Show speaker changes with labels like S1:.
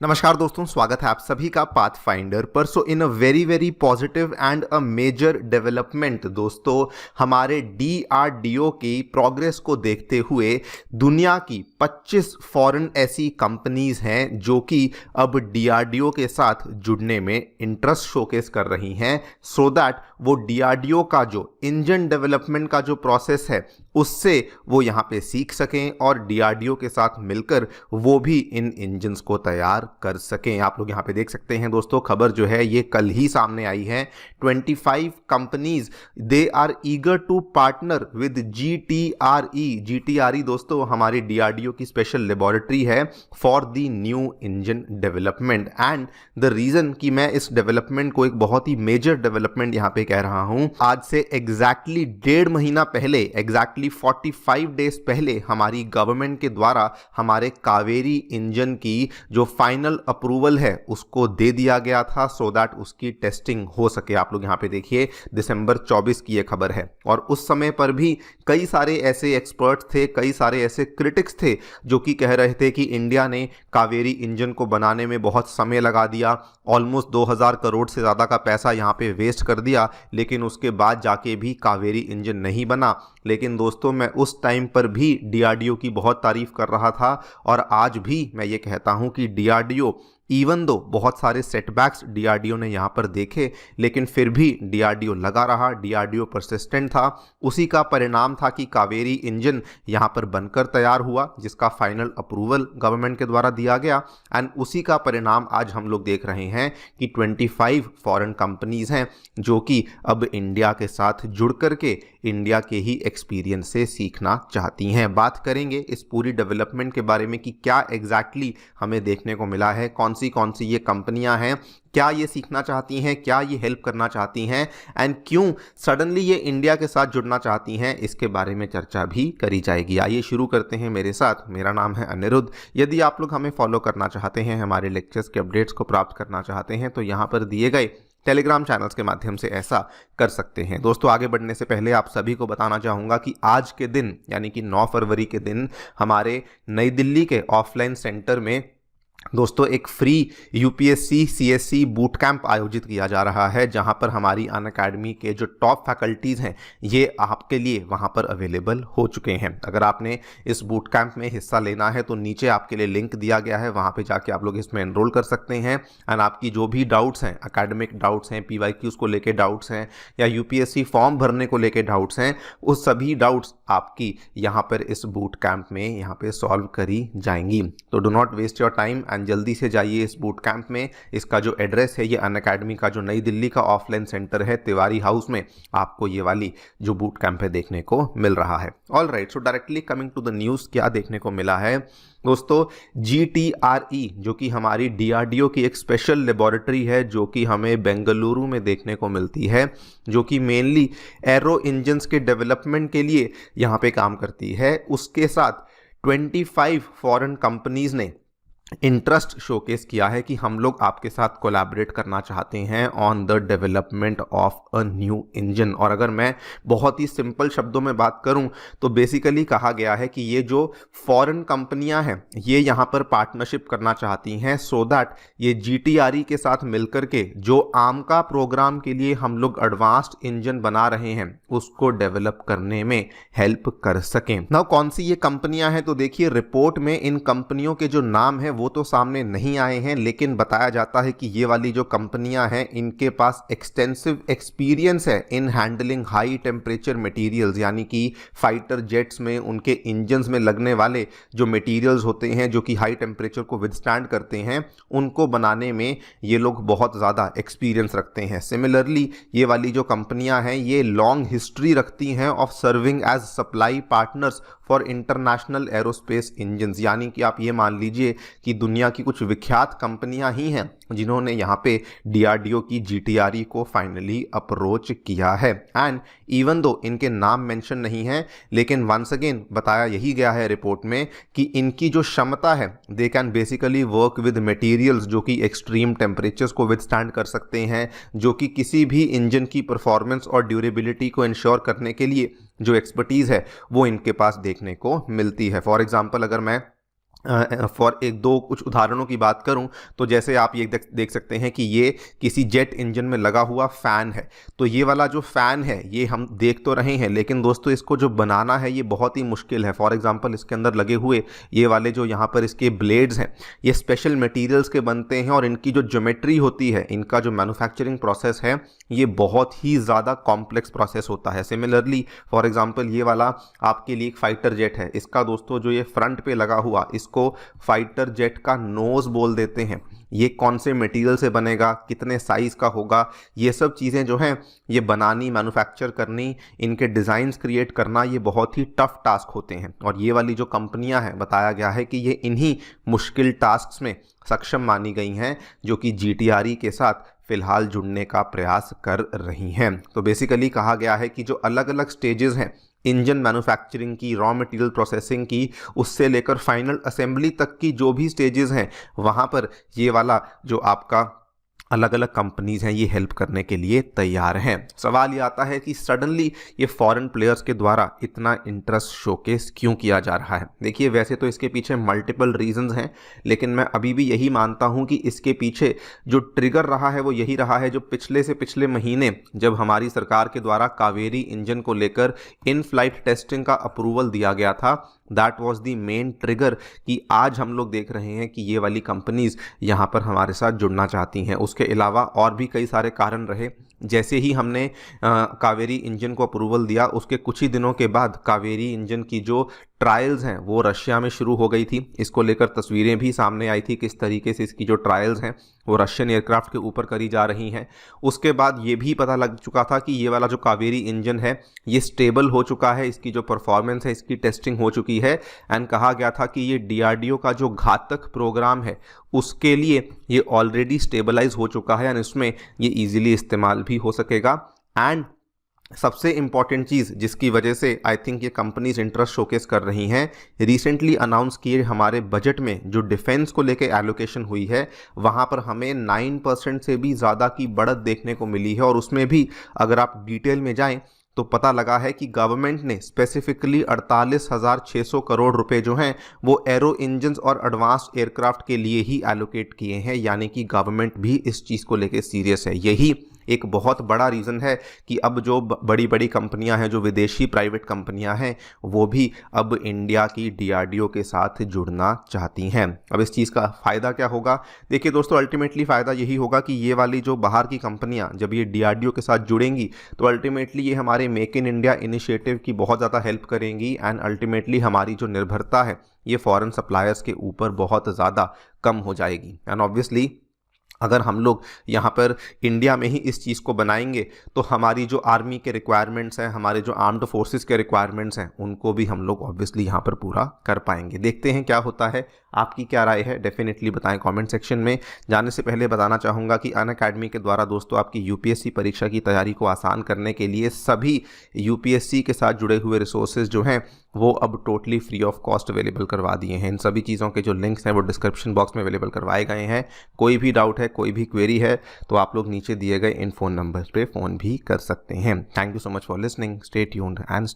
S1: नमस्कार दोस्तों, स्वागत है आप सभी का पाथफाइंडर पर। So in a very positive and a major development दोस्तों, हमारे डीआरडीओ की प्रोग्रेस को देखते हुए दुनिया की 25 फॉरेन ऐसी कंपनीज हैं जो कि अब डीआरडीओ के साथ जुड़ने में इंटरेस्ट शोकेस कर रही हैं, सो दैट वो डीआरडीओ का जो इंजन डेवलपमेंट का जो प्रोसेस है उससे वो यहाँ पे सीख सकें और डीआरडीओ के साथ मिलकर वो भी इन इंजन्स को तैयार कर सकें। आप लोग यहाँ पे देख सकते हैं दोस्तों, खबर जो है ये कल ही सामने आई है। 25 companies they are eager to partner with GTRE दोस्तों हमारी डीआरडीओ की स्पेशल लेबोरेटरी है for the new engine development. And the reason कि मैं इस डेवलपमेंट को एक बहुत ही मेजर डेवलपमेंट यहाँ पे कह रहा हूँ, आज से एग्जैक्टली 1.5 महीना पहले, एग्जैक्टली 45 डेज पहले हमारी गवर्नमेंट के द्वारा हमारे कावेरी इंजन की जो फाइनल अप्रूवल है उसको दे दिया गया था सो दैट उसकी टेस्टिंग हो सके। आप लोग यहाँ पे देखिए, दिसंबर 24 की ये खबर है और उस समय पर भी कई सारे ऐसे एक्सपर्ट्स थे, कई सारे ऐसे क्रिटिक्स थे जो कि कह रहे थे कि इंडिया ने कावेरी इंजन को बनाने में बहुत समय लगा दिया, ऑलमोस्ट 2000 करोड़ से ज़्यादा का पैसा यहाँ पे वेस्ट कर दिया, लेकिन उसके बाद जाके भी कावेरी इंजन नहीं बना। लेकिन दोस्तों मैं उस टाइम पर भी डीआरडीओ की बहुत तारीफ कर रहा था और आज भी मैं ये कहता हूं कि डीआरडीओ इवन दो बहुत सारे सेटबैक्स डीआरडीओ ने यहाँ पर देखे, लेकिन फिर भी डीआरडीओ लगा रहा, डीआरडीओ परसिस्टेंट था। उसी का परिणाम था कि कावेरी इंजन यहाँ पर बनकर तैयार हुआ जिसका फाइनल अप्रूवल गवर्नमेंट के द्वारा दिया गया। एंड उसी का परिणाम आज हम लोग देख रहे हैं कि 25 फॉरेन कंपनीज हैं जो कि अब इंडिया के साथ जुड़ करके इंडिया के ही एक्सपीरियंस से सीखना चाहती हैं। बात करेंगे इस पूरी डेवलपमेंट के बारे में कि क्या एग्जैक्टली हमें देखने को मिला है, कौन सी ये कंपनियां हैं, क्या ये सीखना चाहती हैं, क्या ये हेल्प करना चाहती हैं एंड क्यों सडनली ये इंडिया के साथ जुड़ना चाहती हैं, इसके बारे में चर्चा भी करी जाएगी। आइए शुरू करते हैं मेरे साथ। मेरा नाम है अनिरुद्ध। यदि आप लोग हमें फॉलो करना चाहते हैं, हमारे लेक्चर्स के अपडेट्स को प्राप्त करना चाहते हैं तो यहाँ पर दिए गए टेलीग्राम चैनल्स के माध्यम से ऐसा कर सकते हैं। दोस्तों आगे बढ़ने से पहले आप सभी को बताना चाहूँगा कि आज के दिन यानी कि 9 फरवरी के दिन हमारे नई दिल्ली के ऑफलाइन सेंटर में दोस्तों एक free UPSC CSC boot camp आयोजित किया जा रहा है जहां पर हमारी अनअकैडमी के जो टॉप फैकल्टीज़ हैं ये आपके लिए वहां पर अवेलेबल हो चुके हैं। अगर आपने इस बूट कैंप में हिस्सा लेना है तो नीचे आपके लिए लिंक दिया गया है, वहां पे जाके आप लोग इसमें एनरोल कर सकते हैं। एंड आपकी जो भी डाउट्स हैं, अकेडमिक डाउट्स हैं, पीवाईक्यूज़ को लेके डाउट्स हैं या यूपीएससी फॉर्म भरने को लेके डाउट्स हैं, उस सभी डाउट्स आपकी यहाँ पर इस बूट कैंप में यहाँ पे सॉल्व करी जाएंगी। तो do not waste your time and जल्दी से जाइए इस बूट कैंप में। इसका जो एड्रेस है ये अनअकैडमी का जो नई दिल्ली का ऑफलाइन सेंटर है तिवारी हाउस में आपको ये वाली जो बूट कैंप है देखने को मिल रहा है। All right, so directly coming to the news, क्या देखने को मिला है दोस्तों। जीटीआरई जो कि हमारी डीआरडीओ की एक स्पेशल लेबोरेटरी है जो कि हमें बेंगलुरु में देखने को मिलती है, जो कि मेनली एरो इंजन्स के डेवलपमेंट के लिए यहाँ पे काम करती है, उसके साथ 25 फॉरेन कंपनीज ने इंटरेस्ट शोकेस किया है कि हम लोग आपके साथ कोलैबोरेट करना चाहते हैं on the development of a new engine. और अगर मैं बहुत ही सिंपल शब्दों में बात करूं तो बेसिकली कहा गया है कि ये जो फॉरेन कंपनियां हैं ये यहाँ पर पार्टनरशिप करना चाहती हैं सो दैट ये जीटीआरई के साथ मिलकर के जो आमका प्रोग्राम के लिए हम लोग एडवांस्ड इंजन बना रहे हैं उसको डेवलप करने में हेल्प कर सकें। नाउ कौन सी ये कंपनियां हैं, तो देखिए रिपोर्ट में इन कंपनियों के जो नाम है वो तो सामने नहीं आए हैं, लेकिन बताया जाता है कि ये वाली जो कंपनियां हैं इनके पास एक्सटेंसिव एक्सपीरियंस है in handling high temperature materials, यानी कि फाइटर जेट्स में उनके इंजन्स में लगने वाले जो मटेरियल्स होते हैं जो कि हाई टेम्परेचर को विदस्टैंड करते हैं उनको बनाने में ये लोग बहुत ज़्यादा एक्सपीरियंस रखते हैं। सिमिलरली ये वाली जो कंपनियां हैं ये लॉन्ग हिस्ट्री रखती हैं of serving as supply partners for international aerospace engines, यानी कि आप ये मान लीजिए कि दुनिया की कुछ विख्यात कंपनियां ही हैं जिन्होंने यहाँ पे डीआरडीओ की जीटीआरई को फाइनली अप्रोच किया है। एंड इवन दो इनके नाम मेंशन नहीं है, लेकिन वंस अगेन बताया यही गया है रिपोर्ट में कि इनकी जो क्षमता है they can basically work with materials जो कि एक्सट्रीम टेम्परेचर्स को विदस्टैंड कर सकते हैं, जो कि किसी भी इंजन की परफॉर्मेंस और ड्यूरेबिलिटी को इंश्योर करने के लिए जो एक्सपर्टीज़ है वो इनके पास देखने को मिलती है। फॉर एग्जांपल अगर मैं फॉर एक दो कुछ उदाहरणों की बात करूं तो जैसे आप ये देख सकते हैं कि ये किसी जेट इंजन में लगा हुआ फ़ैन है। तो ये वाला जो फ़ैन है ये हम देख तो रहे हैं, लेकिन दोस्तों इसको जो बनाना है ये बहुत ही मुश्किल है। फॉर एग्जांपल इसके अंदर लगे हुए ये वाले जो यहाँ पर इसके ब्लेड्स हैं ये स्पेशल मटेरियल्स के बनते हैं और इनकी जो ज्योमेट्री होती है, इनका जो मैन्युफैक्चरिंग प्रोसेस है ये बहुत ही ज़्यादा कॉम्प्लेक्स प्रोसेस होता है। सिमिलरली फॉर एग्जांपल ये वाला आपके लिए एक फाइटर जेट है, इसका दोस्तों जो ये फ्रंट पे लगा हुआ इसको फाइटर जेट का नोज बोल देते हैं। ये कौन से मटेरियल से बनेगा, कितने साइज का होगा, ये सब चीज़ें जो हैं ये बनानी, मैन्युफैक्चर करनी, इनके डिज़ाइंस क्रिएट करना ये बहुत ही टफ टास्क होते हैं। और ये वाली जो कंपनियां हैं बताया गया है कि ये इन्हीं मुश्किल टास्क्स में सक्षम मानी गई हैं जो कि GTRE के साथ फिलहाल जुड़ने का प्रयास कर रही हैं। तो बेसिकली कहा गया है कि जो अलग अलग स्टेजेस हैं इंजन मैन्युफैक्चरिंग की, रॉ मटेरियल प्रोसेसिंग की, उससे लेकर फाइनल असेंबली तक की जो भी स्टेजेस हैं वहाँ पर ये वाला जो आपका अलग अलग कंपनीज हैं ये हेल्प करने के लिए तैयार हैं। सवाल ये आता है कि सडनली ये फॉरेन प्लेयर्स के द्वारा इतना इंटरेस्ट शोकेस क्यों किया जा रहा है। देखिए वैसे तो इसके पीछे मल्टीपल रीजंस हैं, लेकिन मैं अभी भी यही मानता हूं कि इसके पीछे जो ट्रिगर रहा है वो यही रहा है जो पिछले से पिछले महीने जब हमारी सरकार के द्वारा कावेरी इंजन को लेकर इन फ्लाइट टेस्टिंग का अप्रूवल दिया गया था। That was the main trigger कि आज हम लोग देख रहे हैं कि ये वाली कंपनीज यहाँ पर हमारे साथ जुड़ना चाहती हैं। उसके अलावा और भी कई सारे कारण रहे। जैसे ही हमने कावेरी इंजन को अप्रूवल दिया उसके कुछ ही दिनों के बाद कावेरी इंजन की जो ट्रायल्स हैं वो रशिया में शुरू हो गई थी। इसको लेकर तस्वीरें भी सामने आई थी किस तरीके से इसकी जो ट्रायल्स हैं वो रशियन एयरक्राफ्ट के ऊपर करी जा रही हैं। उसके बाद ये भी पता लग चुका था कि ये वाला जो कावेरी इंजन है ये स्टेबल हो चुका है, इसकी जो परफॉर्मेंस है इसकी टेस्टिंग हो चुकी है। एंड कहा गया था कि ये DRDO का जो घातक प्रोग्राम है उसके लिए ये ऑलरेडी स्टेबलाइज हो चुका है एंड इसमें ये ईजिली इस्तेमाल भी हो सकेगा। एंड सबसे इंपॉर्टेंट चीज़ जिसकी वजह से आई थिंक ये कंपनीज इंटरेस्ट शोकेस कर रही हैं, रिसेंटली अनाउंस किए हमारे बजट में जो डिफेंस को लेकर एलोकेशन हुई है वहाँ पर हमें 9% से भी ज़्यादा की बढ़त देखने को मिली है। और उसमें भी अगर आप डिटेल में जाएं तो पता लगा है कि गवर्नमेंट ने स्पेसिफिकली 48,600 करोड़ रुपए जो हैं वो एरो इंजन्स और एडवांस्ड एयरक्राफ्ट के लिए ही एलोकेट किए हैं। यानी कि गवर्नमेंट भी इस चीज़ को लेकर सीरियस है। यही एक बहुत बड़ा रीज़न है कि अब जो बड़ी बड़ी कंपनियां हैं, जो विदेशी प्राइवेट कंपनियां हैं, वो भी अब इंडिया की DRDO के साथ जुड़ना चाहती हैं। अब इस चीज़ का फ़ायदा क्या होगा? देखिए दोस्तों, अल्टीमेटली फ़ायदा यही होगा कि ये वाली जो बाहर की कंपनियां जब ये DRDO के साथ जुड़ेंगी तो अल्टीमेटली ये हमारे मेक इन इंडिया इनिशिएटिव की बहुत ज़्यादा हेल्प करेंगी एंड अल्टीमेटली हमारी जो निर्भरता है ये फॉरेन सप्लायर्स के ऊपर बहुत ज़्यादा कम हो जाएगी। एंड ऑब्वियसली अगर हम लोग यहाँ पर इंडिया में ही इस चीज़ को बनाएंगे तो हमारी जो आर्मी के रिक्वायरमेंट्स हैं, हमारे जो आर्म्ड फोर्सेस के रिक्वायरमेंट्स हैं, उनको भी हम लोग ऑब्वियसली यहाँ पर पूरा कर पाएंगे। देखते हैं क्या होता है। आपकी क्या राय है डेफिनेटली बताएं कमेंट सेक्शन में। जाने से पहले बताना चाहूँगा कि अनअकैडमी के द्वारा दोस्तों आपकी UPSC परीक्षा की तैयारी को आसान करने के लिए सभी UPSC के साथ जुड़े हुए रिसोर्सेज जो हैं वो अब totally free of cost available करवा दिए हैं। इन सभी चीज़ों के जो लिंक्स हैं वो डिस्क्रिप्शन बॉक्स में अवेलेबल करवाए गए हैं। कोई भी डाउट है, कोई भी क्वेरी है तो आप लोग नीचे दिए गए इन फ़ोन नंबर पे फ़ोन भी कर सकते हैं। Thank you so much for listening. Stay tuned and